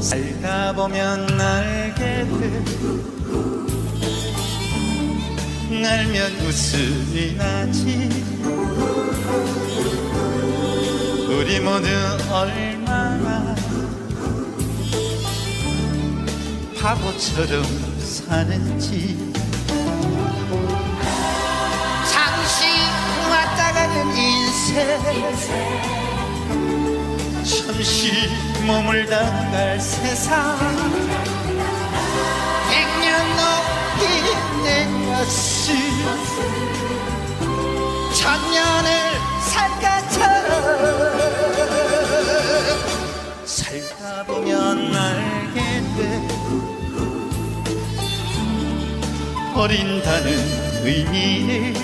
살다 보면 알게 돼 알면 웃음이 나지 우리 모두 얼마나 바보처럼 사는지 잠시 왔다 가는 인생 잠시 머물다 갈 세상 100년 넘긴 내 가슴 천년을 살까처럼 살다 보면 알게 돼 버린다는 의미를